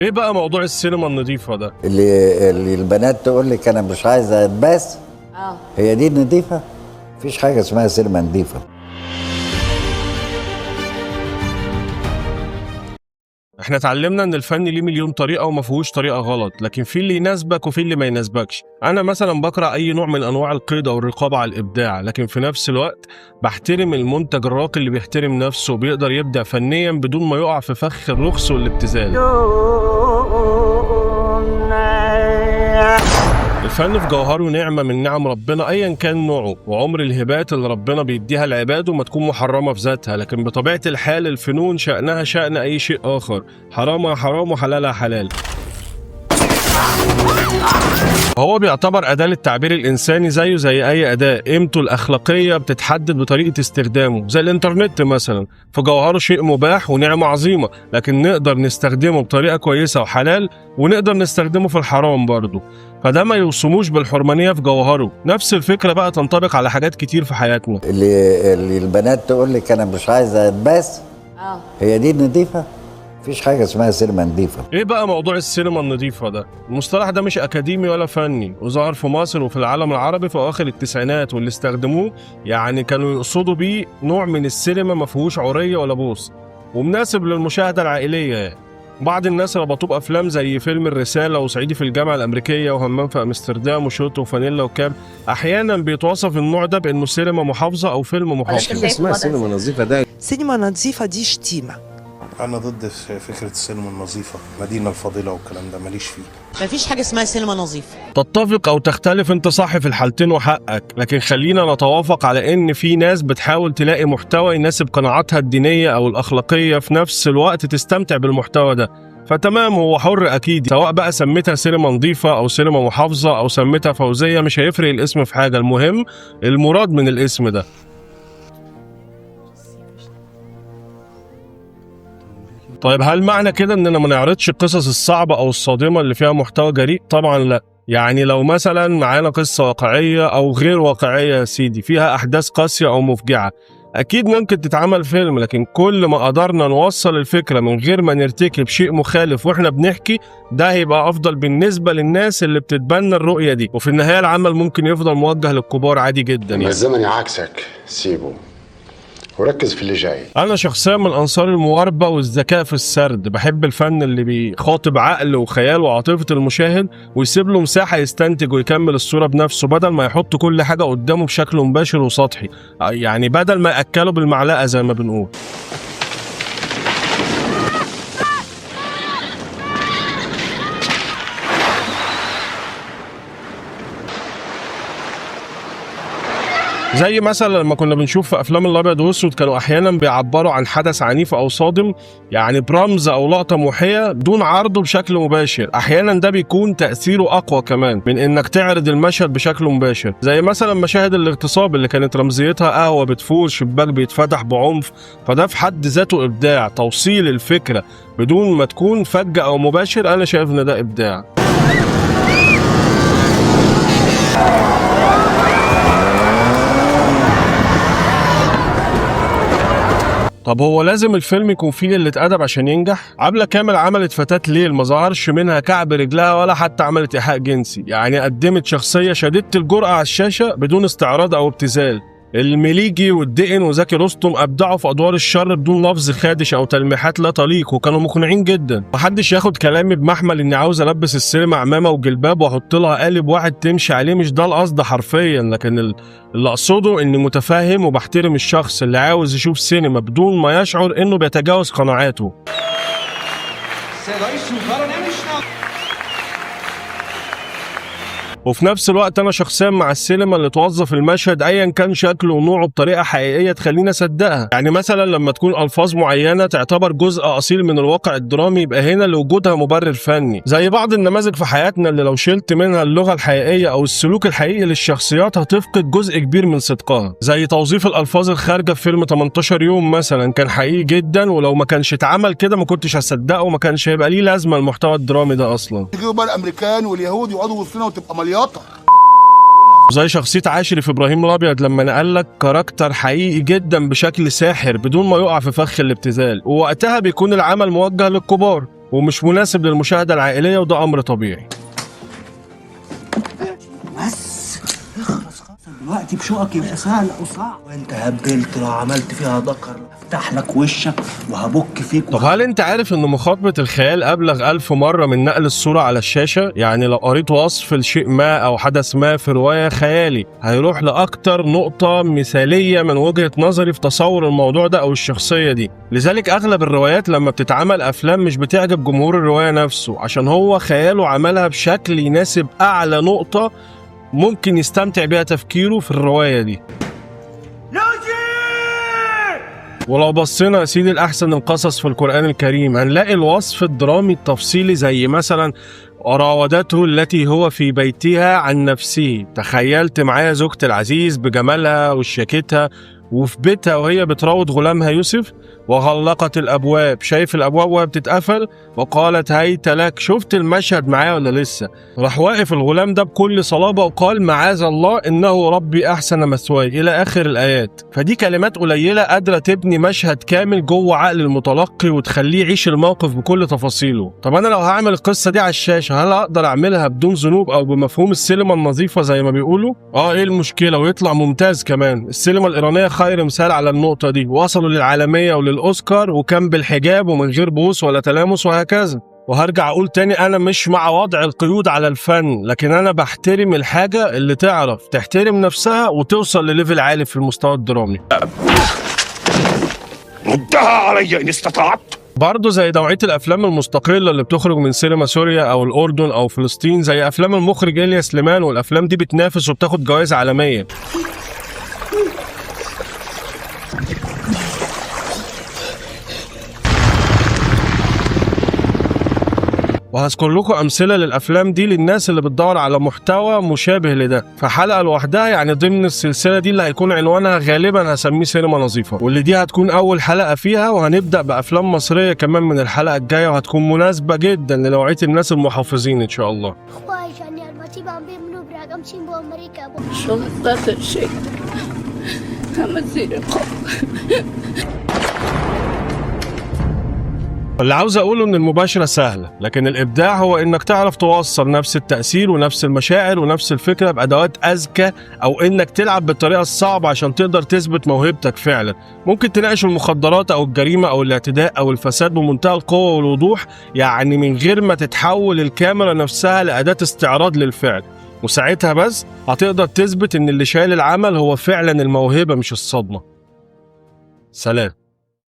ايه بقى موضوع السينما النظيفة ده؟ اللي البنات تقول لك انا مش عايزه اتباس. هي دي نظيفه؟ مفيش حاجه اسمها سينما نظيفه. احنا اتعلمنا ان الفن ليه مليون طريقة وما فيهوش طريقة غلط، لكن في اللي يناسبك وفي اللي ما يناسبكش. انا مثلا بكره اي نوع من انواع القيد او الرقابة على الابداع، لكن في نفس الوقت بحترم المنتج الراقي اللي بيحترم نفسه وبيقدر يبدع فنيا بدون ما يقع في فخ الرخص والابتذال. الفن في جوهره نعمة من نعم ربنا أيا كان نوعه، وعمر الهبات اللي ربنا بيديها لعباده ما تكون محرمة في ذاتها، لكن بطبيعة الحال الفنون شأنها شأن أي شيء آخر، حرامها حرام وحلالها حلال. هو بيعتبر أداة للتعبير الإنساني زيه زي أي أداة، قيمته الأخلاقية بتتحدد بطريقة استخدامه، زي الإنترنت مثلا، في جوهره شيء مباح ونعمة عظيمة، لكن نقدر نستخدمه بطريقة كويسة وحلال، ونقدر نستخدمه في الحرام برضه، فده ما يوصموش بالحرمانية في جوهره. نفس الفكرة بقى تنطبق على حاجات كتير في حياتنا. اللي البنات تقول لك انا مش عايزه اتباس. هي دي نظيفه؟ مفيش حاجه اسمها سينما نظيفه. ايه بقى موضوع السينما النظيفة ده؟ المصطلح ده مش اكاديمي ولا فني، وظهر في مصر وفي العالم العربي في اواخر التسعينات، واللي استخدموه يعني كانوا يقصدوا بيه نوع من السينما ما فيهوش عرية ولا بوس، ومناسب للمشاهدة العائلية يعني. بعض الناس ربطوه بافلام زي فيلم الرسالة وصعيدي في الجامعة الامريكية وهمام في امستردام وشوت وفانيلا وكاب. احيانا بيتوصف النوع ده بانه سينما محافظة او فيلم محافظ. اسمها سينما نظيفة ده سينما نظيفة دي شتيمة. أنا ضد فكرة السينما النظيفة، مدينة الفاضلة والكلام ده ماليش فيه. مفيش حاجة اسمها سينما نظيفة. تتفق أو تختلف أنت صح في الحالتين وحقك، لكن خلينا نتوافق على إن في ناس بتحاول تلاقي محتوى يناسب قناعاتها الدينية أو الأخلاقية في نفس الوقت تستمتع بالمحتوى ده، فتمام هو حر أكيد. سواء بقى سميتها سينما نظيفة أو سينما محافظة أو سميتها فوزية، مش هيفرق الاسم في حاجة، المهم المراد من الاسم ده. طيب هل معنى كده اننا ما نعرضش القصص الصعبة او الصادمة اللي فيها محتوى جريء؟ طبعا لا. يعني لو مثلا معانا قصة واقعية او غير واقعية يا سيدي فيها احداث قاسية او مفجعة، اكيد ممكن تتعمل فيلم، لكن كل ما قدرنا نوصل الفكرة من غير ما نرتكب شيء مخالف واحنا بنحكي، ده هيبقى افضل بالنسبة للناس اللي بتتبنى الرؤية دي. وفي النهاية العمل ممكن يفضل موجه للكبار عادي جدا لما الزمن يعاكسك سيبه وركز في اللي جاي. أنا شخصيا من أنصار المواربة والذكاء في السرد، بحب الفن اللي بيخاطب عقل وخيال وعاطفة المشاهد ويسيب له مساحة يستنتج ويكمل الصورة بنفسه، بدل ما يحط كل حاجة قدامه بشكل مباشر وسطحي، يعني بدل ما يأكله بالمعلقة زي ما بنقول. زي مثلا لما كنا بنشوف في افلام الابيض والاسود كانوا احيانا بيعبروا عن حدث عنيف او صادم يعني برمز او لقطه موحيه دون عرضه بشكل مباشر. احيانا ده بيكون تاثيره اقوى كمان من انك تعرض المشهد بشكل مباشر، زي مثلا مشاهد الاغتصاب اللي كانت رمزيتها قهوه بتفور، شباك بيتفتح بعنف، فده في حد ذاته ابداع. توصيل الفكره بدون ما تكون فجه او مباشر، انا شايف ان ده ابداع. طب هو لازم الفيلم يكون فيه قلة أدب عشان ينجح؟ عبلة كامل عملت فتاة ليل ما ظهرش منها كعب رجلها ولا حتى عملت إيحاء جنسي، يعني قدمت شخصية شديدة الجرأة على الشاشة بدون استعراض أو ابتذال. المليجي والدقن وزكي رستم أبدعوا في أدوار الشر بدون لفظ خادش أو تلميحات لا تليق، وكانوا مقنعين جدا. محدش ياخد كلامي بمحمل إني عاوز ألبس السينما عمامة وجلباب وأحط لها قالب واحد تمشي عليه، مش ده القصد حرفيا، لكن اللي أقصده إني متفهم وبحترم الشخص اللي عاوز يشوف سينما بدون ما يشعر إنه بيتجاوز قناعاته. وفي نفس الوقت أنا شخصيا مع السينما اللي توظف المشهد أيا كان شكله ونوعه بطريقة حقيقية تخلينا أصدقها. يعني مثلا لما تكون ألفاظ معينة تعتبر جزء أصيل من الواقع الدرامي، يبقى هنا لوجودها مبرر فني، زي بعض النماذج في حياتنا اللي لو شلت منها اللغة الحقيقية أو السلوك الحقيقي للشخصيات هتفقد جزء كبير من صدقها. زي توظيف الألفاظ الخارجة في فيلم 18 يوم مثلا، كان حقيقي جدا، ولو ما كانش اتعمل كده ما كنتش هصدقه وما كانش هيبقى ليه لازمة المحتوى الدرامي ده أصلا. يجيبوا بقى الأمريكان واليهود يقعدوا وسطنا وتبقى مليطة. زي شخصية عاشري في إبراهيم الأبيض لما نقل لك كاركتر حقيقي جدا بشكل ساحر بدون ما يقع في فخ الابتذال، ووقتها بيكون العمل موجه للكبار. ومش مناسب للمشاهدة العائلية، وده أمر طبيعي. بس اخلص خلاص دلوقتي بشوقك يبقى سهل او صعب، وانت هبلت لو عملت فيها ذكر افتح لك وشك وهبك فيك. طب هل انت عارف ان مخاطبة الخيال ابلغ 1000 مرة من نقل الصورة على الشاشة؟ يعني لو قريت وصف لشيء ما او حدث ما في رواية خيالي هيروح لاكتر نقطة مثالية من وجهة نظري في تصور الموضوع ده او الشخصية دي. لذلك اغلب الروايات لما بتتعمل افلام مش بتعجب جمهور الرواية نفسه، عشان هو خياله عملها بشكل يناسب اعلى نقطة ممكن يستمتع بيها تفكيره في الرواية دي. ولو بصينا يا سيدي لأحسن القصص في القرآن الكريم هنلاقي الوصف الدرامي التفصيلي، زي مثلا راودته التي هو في بيتها عن نفسه. تخيلت معايا زوجة العزيز بجمالها وشياكتها وفي بيتها وهي بتراود غلامها يوسف، وغلقت الابواب، شايف الابواب وهي بتتقفل، وقالت هيت لك. شفت المشهد معايا ولا لسه؟ راح واقف الغلام ده بكل صلابه وقال معاذ الله انه ربي احسن مثواي الى اخر الايات. فدي كلمات قليله قادره تبني مشهد كامل جوه عقل المتلقي وتخليه يعيش الموقف بكل تفاصيله. طب انا لو هعمل القصه دي على الشاشه هل اقدر اعملها بدون ذنوب او بمفهوم السينما النظيفه زي ما بيقولوا؟ ايه المشكله؟ ويطلع ممتاز كمان. السينما الايرانيه خير مثال على النقطه دي، وصلوا للعالميه وللاوسكار وكان بالحجاب ومن غير بوس ولا تلامس وهكذا. وهرجع اقول تاني انا مش مع وضع القيود على الفن، لكن انا بحترم الحاجه اللي تعرف تحترم نفسها وتوصل لليفل عالي في المستوى الدرامي. ردها علي ان استطعت. برضه زي نوعية الأفلام المستقلة اللي بتخرج من سينما سوريا أو الأردن أو فلسطين، زي أفلام المخرج إليا سليمان، والأفلام دي بتنافس وبتاخد جوائز عالمية. وهذكر لكم أمثلة للأفلام دي للناس اللي بتدور على محتوى مشابه لده، فحلقة لوحدها يعني ضمن السلسلة دي اللي هيكون عنوانها غالبا هسميه سينما نظيفة، واللي دي هتكون أول حلقة فيها، وهنبدأ بأفلام مصرية كمان من الحلقة الجاية، وهتكون مناسبة جدا لنوعية الناس المحافظين إن شاء الله. اللي عاوز اقوله ان المباشرة سهلة، لكن الابداع هو انك تعرف توصل نفس التأثير ونفس المشاعر ونفس الفكرة بأدوات اذكى، او انك تلعب بالطريقة الصعبة عشان تقدر تثبت موهبتك فعلا. ممكن تناقش المخدرات او الجريمة او الاعتداء او الفساد بمنتهى القوة والوضوح، يعني من غير ما تتحول الكاميرا نفسها لأداة استعراض للفعل، وساعتها بس هتقدر تثبت ان اللي شايل العمل هو فعلا الموهبة مش الصدمة. سلام.